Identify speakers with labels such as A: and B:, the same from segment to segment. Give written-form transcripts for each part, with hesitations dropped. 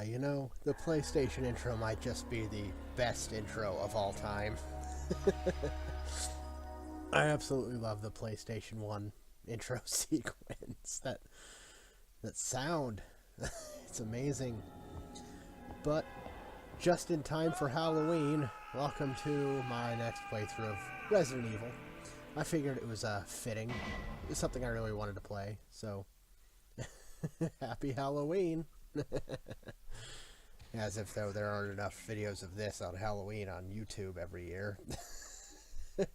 A: You know, the PlayStation intro might just be the best intro of all time. I absolutely love the PlayStation 1 intro sequence. That sound. It's amazing. But just in time for Halloween, welcome to my next playthrough of Resident Evil. I figured it was fitting. It was something I really wanted to play, so happy Halloween. As if though there aren't enough videos of this on Halloween on YouTube every year. But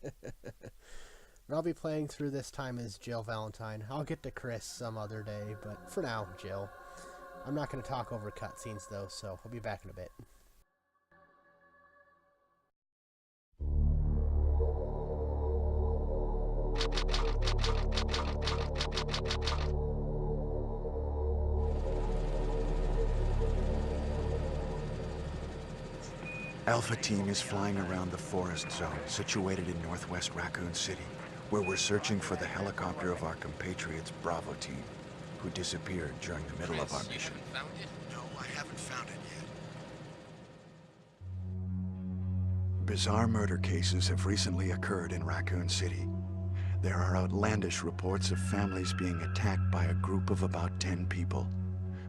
A: I'll be playing through this time as Jill Valentine. I'll get to Chris some other day, but for now, Jill. I'm not going to talk over cutscenes though, so I'll be back in a bit.
B: Alpha Team is flying around the forest zone situated in northwest Raccoon City, where we're searching for the helicopter of our compatriots Bravo Team, who disappeared during the middle of our mission.
C: You haven't found it?
B: No, I haven't found it yet. Bizarre murder cases have recently occurred in Raccoon City. There are outlandish reports of families being attacked by a group of about 10 people.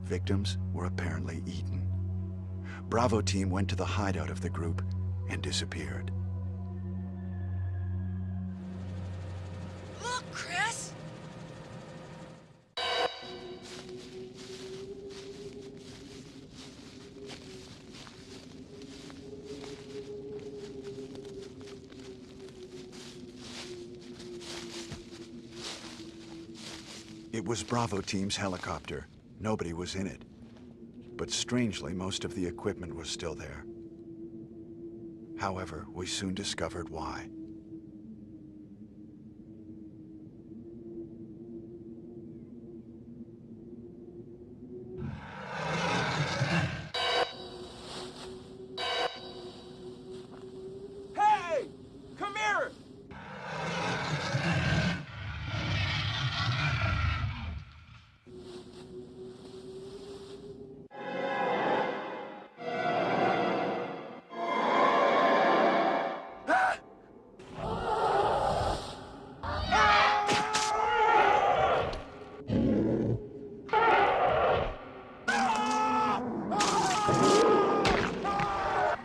B: Victims were apparently eaten. Bravo Team went to the hideout of the group and disappeared.
C: Look, Chris!
B: It was Bravo Team's helicopter. Nobody was in it. But strangely, most of the equipment was still there. However, we soon discovered why.
D: Hey! Come here!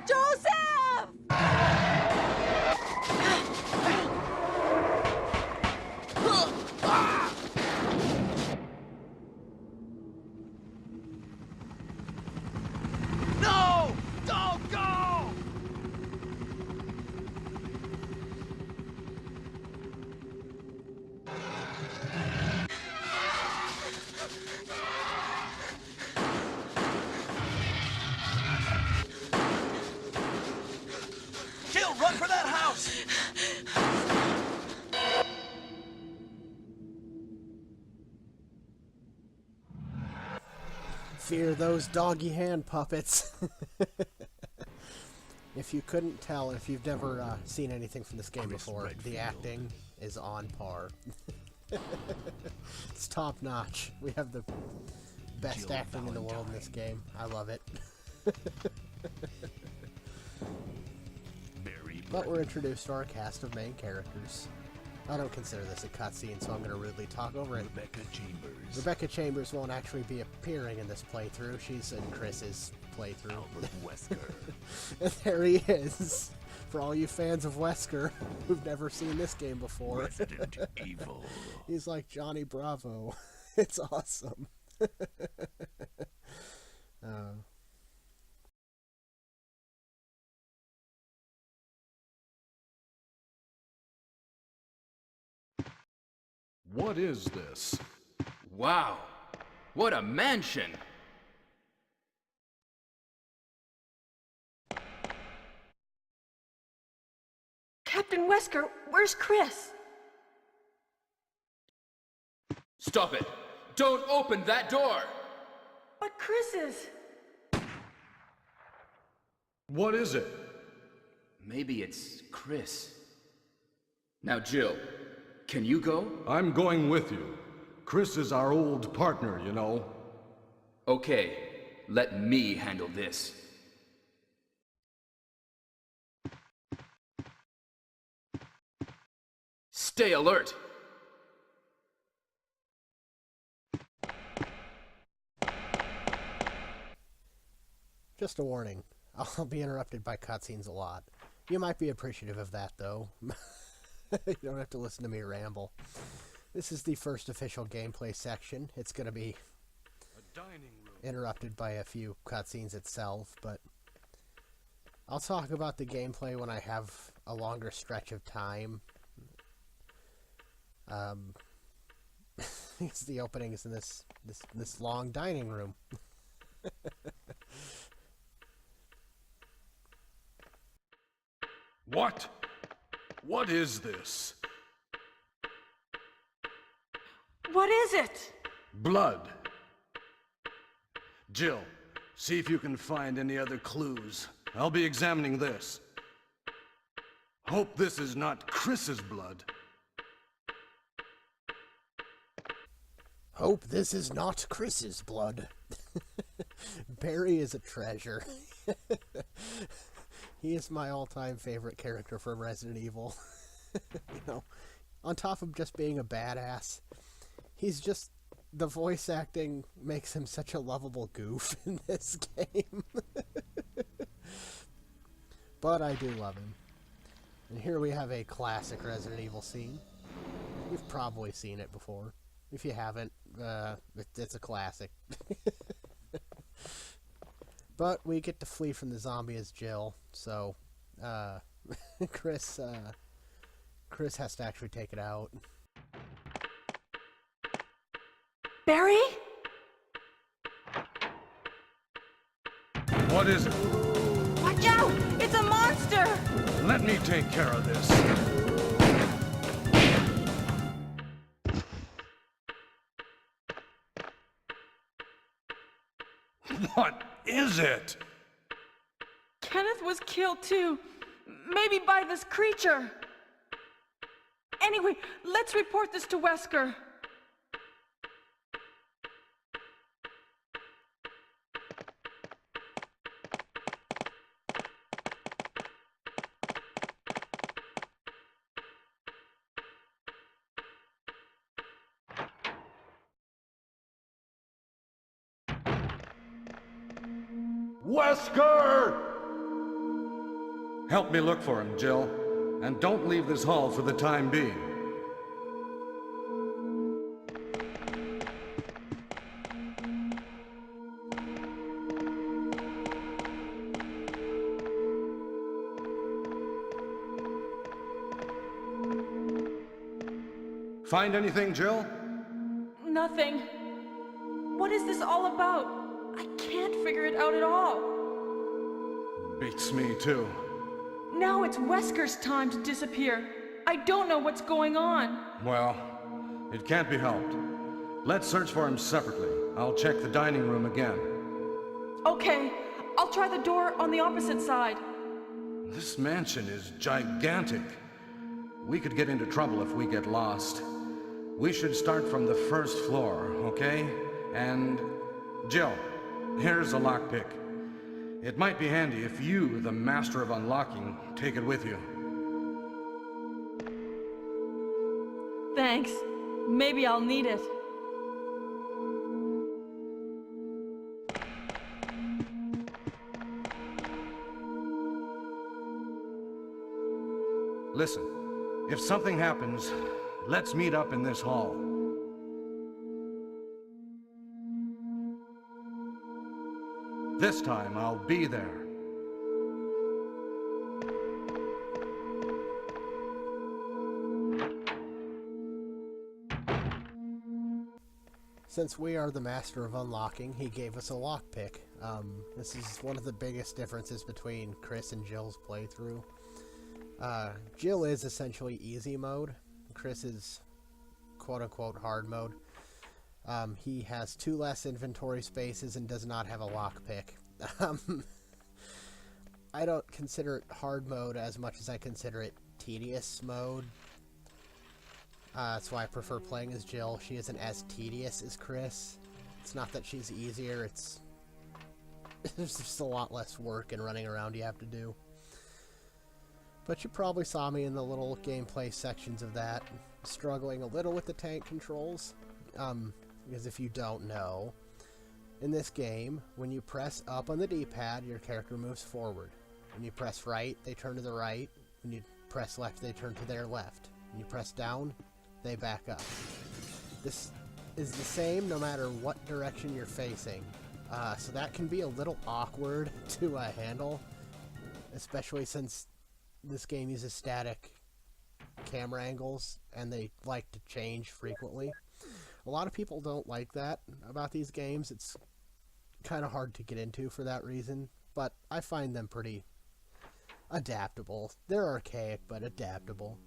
C: Joseph!
D: No! Don't go! Jill, run for that house!
A: Fear those doggy hand puppets. If you couldn't tell, if you've never seen anything from this game before, the acting is on par. It's top notch. We have the best acting in the world in this game. I love it. But we're introduced to our cast of main characters. I don't consider this a cutscene, so I'm going to rudely talk over it. Rebecca Chambers won't actually be appearing in this playthrough. She's in Chris's playthrough. And there he is. For all you fans of Wesker who've never seen this game before.
E: Resident Evil.
A: He's like Johnny Bravo. It's awesome.
E: What is this?
F: Wow, what a mansion!
C: Captain Wesker, where's Chris?
F: Stop it! Don't open that door!
C: But Chris is...
E: What is it?
F: Maybe it's Chris. Now, Jill, can you go?
E: I'm going with you. Chris is our old partner, you know.
F: Okay, Let me handle this. Stay alert!
A: Just a warning. I'll be interrupted by cutscenes a lot. You might be appreciative of that, though. You don't have to listen to me ramble. This is the first official gameplay section. It's going to be interrupted by a few cutscenes itself, but I'll talk about the gameplay when I have a longer stretch of time. Because the opening is in this long dining room.
E: What? What is this?
C: What is it?
E: Blood. Jill, see if you can find any other clues. I'll be examining this. Hope this is not Chris's blood.
A: Hope this is not Chris's blood. Barry is a treasure. He is my all-time favorite character from Resident Evil. You know, on top of just being a badass, he's just... the voice acting makes him such a lovable goof in this game. But I do love him. And here we have a classic Resident Evil scene. You've probably seen it before. If you haven't, it's a classic. But we get to flee from the zombie as Jill, so Chris has to actually take it out.
C: Barry?
E: What is it?
C: Watch out! It's a monster!
E: Let me take care of this. What is it?
C: Kenneth was killed too. Maybe by this creature. Anyway, let's report this to Wesker.
E: Wesker! Help me look for him, Jill. And don't leave this hall for the time being. Find anything, Jill?
C: Nothing. What is this all about? I can't figure it out at all.
E: Beats me, too.
C: Now it's Wesker's time to disappear. I don't know what's going on.
E: Well, it can't be helped. Let's search for him separately. I'll check the dining room again.
C: Okay, I'll try the door on the opposite side.
E: This mansion is gigantic. We could get into trouble if we get lost. We should start from the first floor, okay? And... Jill, here's a lockpick. It might be handy if you, the master of unlocking, take it with you.
C: Thanks. Maybe I'll need it.
E: Listen, if something happens, let's meet up in this hall. This time, I'll be there.
A: Since we are the master of unlocking, he gave us a lockpick. This is one of the biggest differences between Chris and Jill's playthrough. Jill is essentially easy mode. Chris is quote-unquote hard mode. He has 2 less inventory spaces and does not have a lockpick. I don't consider it hard mode as much as I consider it tedious mode. That's why I prefer playing as Jill. She isn't as tedious as Chris. It's not that she's easier, it's There's just a lot less work and running around you have to do. But you probably saw me in the little gameplay sections of that, struggling a little with the tank controls. Because if you don't know, in this game, when you press up on the D-pad, your character moves forward. When you press right, they turn to the right. When you press left, they turn to their left. When you press down, they back up. This is the same no matter what direction you're facing. So that can be a little awkward to handle, especially since this game uses static camera angles and they like to change frequently. A lot of people don't like that about these games. It's kind of hard to get into for that reason, but I find them pretty adaptable. They're archaic, but adaptable.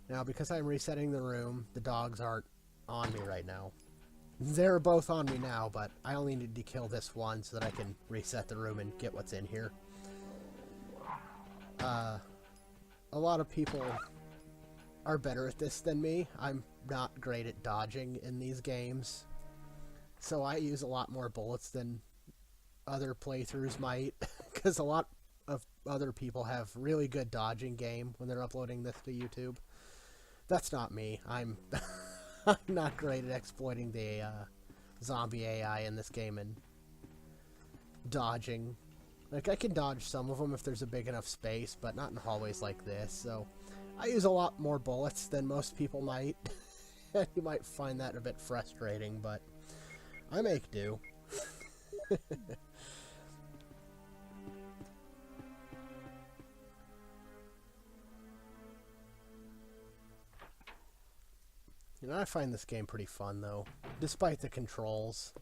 A: Now, because I'm resetting the room, the dogs aren't on me right now. They're both on me now, but I only need to kill this one so that I can reset the room and get what's in here. A lot of people are better at this than me. I'm not great at dodging in these games, so I use a lot more bullets than other playthroughs might, because a lot of other people have really good dodging game when they're uploading this to YouTube. That's not me. I'm I'm not great at exploiting the zombie AI in this game and dodging. Like, I can dodge some of them if there's a big enough space, but not in hallways like this, so I use a lot more bullets than most people might. You might find that a bit frustrating, but I make do. You know, I find this game pretty fun, though, despite the controls.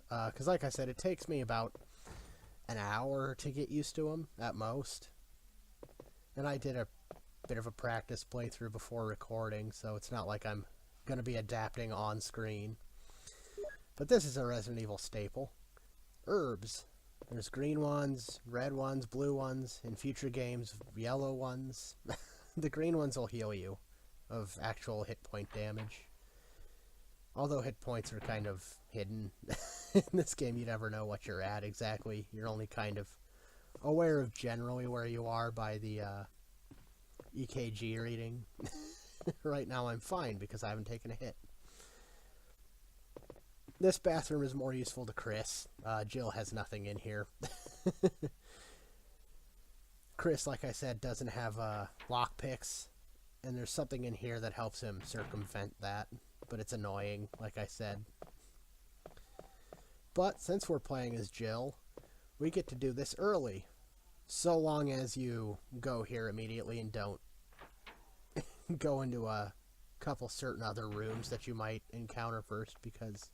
A: Because like I said, it takes me about an hour to get used to them, at most. And I did a bit of a practice playthrough before recording, so it's not like I'm going to be adapting on screen. But this is a Resident Evil staple. Herbs. There's green ones, red ones, blue ones, in future games, yellow ones. The green ones will heal you of actual hit point damage. Although hit points are kind of hidden. In this game, you never know what you're at exactly. You're only kind of aware of generally where you are by the EKG reading. Right now I'm fine because I haven't taken a hit. This bathroom is more useful to Chris. Jill has nothing in here. Chris, like I said, doesn't have lockpicks, and there's something in here that helps him circumvent that, but it's annoying, like I said. But since we're playing as Jill, we get to do this early, so long as you go here immediately and don't go into a couple certain other rooms that you might encounter first, because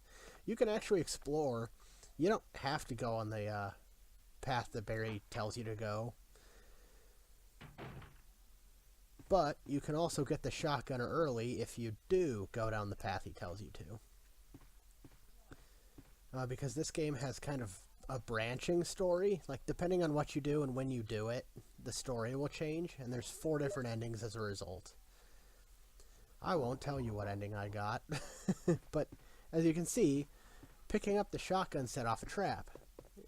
A: you can actually explore. You don't have to go on the path that Barry tells you to go. But you can also get the shotgunner early if you do go down the path he tells you to. Because this game has kind of a branching story. Like, depending on what you do and when you do it, the story will change, and there's 4 different endings as a result. I won't tell you what ending I got, but as you can see, picking up the shotgun set off a trap.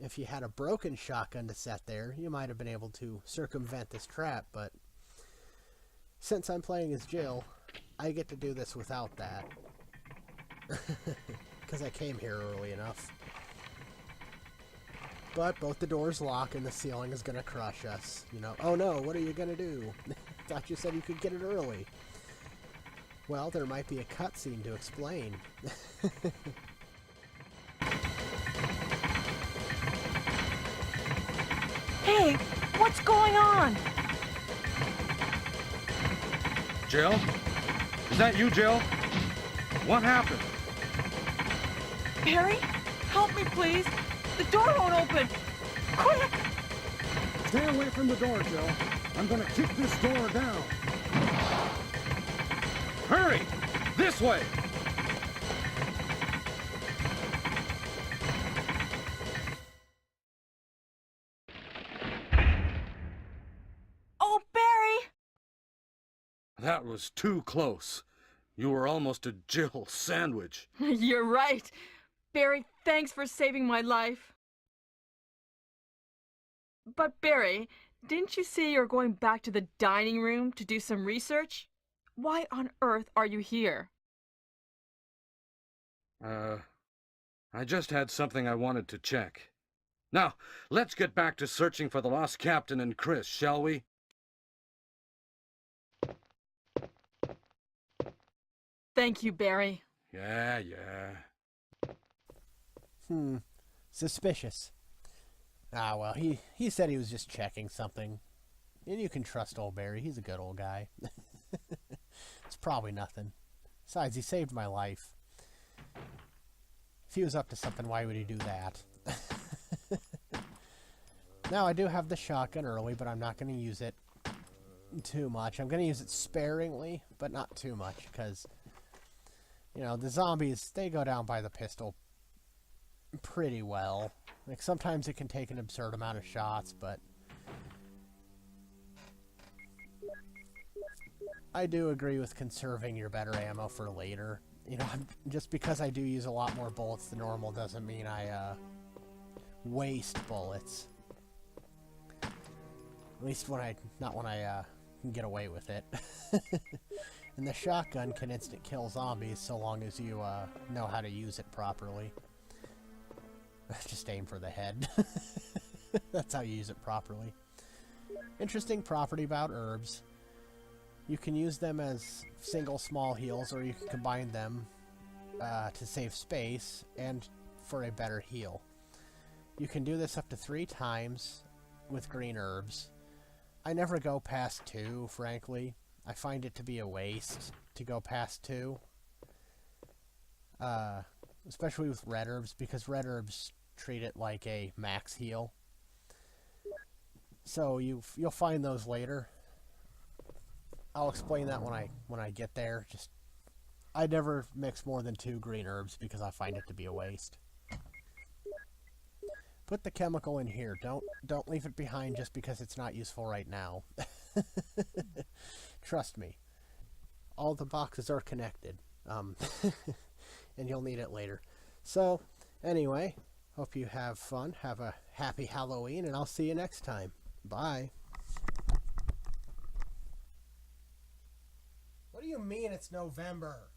A: If you had a broken shotgun to set there, you might have been able to circumvent this trap, but since I'm playing as Jill, I get to do this without that. Because I came here early enough. But both the doors lock and the ceiling is going to crush us. You know, oh no, what are you going to do? Thought you said you could get it early. Well, there might be a cutscene to explain.
C: Hey, what's going on?
E: Jill? Is that you, Jill? What happened?
C: Barry, help me, please. The door won't open. Quick!
E: Stay away from the door, Jill. I'm gonna kick this door down. Hurry! This way!
C: Oh, Barry!
E: That was too close. You were almost a Jill sandwich.
C: You're right. Barry, thanks for saving my life. But Barry, didn't you say you're going back to the dining room to do some research? Why on earth are you here?
E: I just had something I wanted to check. Now, let's get back to searching for the lost captain and Chris, shall we?
C: Thank you, Barry.
E: Yeah.
A: Suspicious. Ah, well, he said he was just checking something. And you can trust old Barry. He's a good old guy. It's probably nothing. Besides, he saved my life. If he was up to something, why would he do that? Now, I do have the shotgun early, but I'm not going to use it too much. I'm going to use it sparingly, but not too much, because, you know, the zombies, they go down by the pistol pretty well. Like, sometimes it can take an absurd amount of shots, but I do agree with conserving your better ammo for later. You know, just because I do use a lot more bullets than normal doesn't mean I waste bullets. At least not when I can get away with it. And the shotgun can instant kill zombies so long as you know how to use it properly. Just aim for the head. That's how you use it properly. Interesting property about herbs. You can use them as single small heals, or you can combine them to save space and for a better heal. You can do this up to 3 times with green herbs. I never go past 2, frankly. I find it to be a waste to go past 2. Especially with red herbs, because red herbs treat it like a max heal. So you'll find those later. I'll explain that when I get there. Just I never mix more than 2 green herbs because I find it to be a waste. Put the chemical in here. Don't leave it behind just because it's not useful right now. Trust me. All the boxes are connected. And you'll need it later. So, anyway, hope you have fun. Have a happy Halloween, and I'll see you next time. Bye. What do you mean it's November?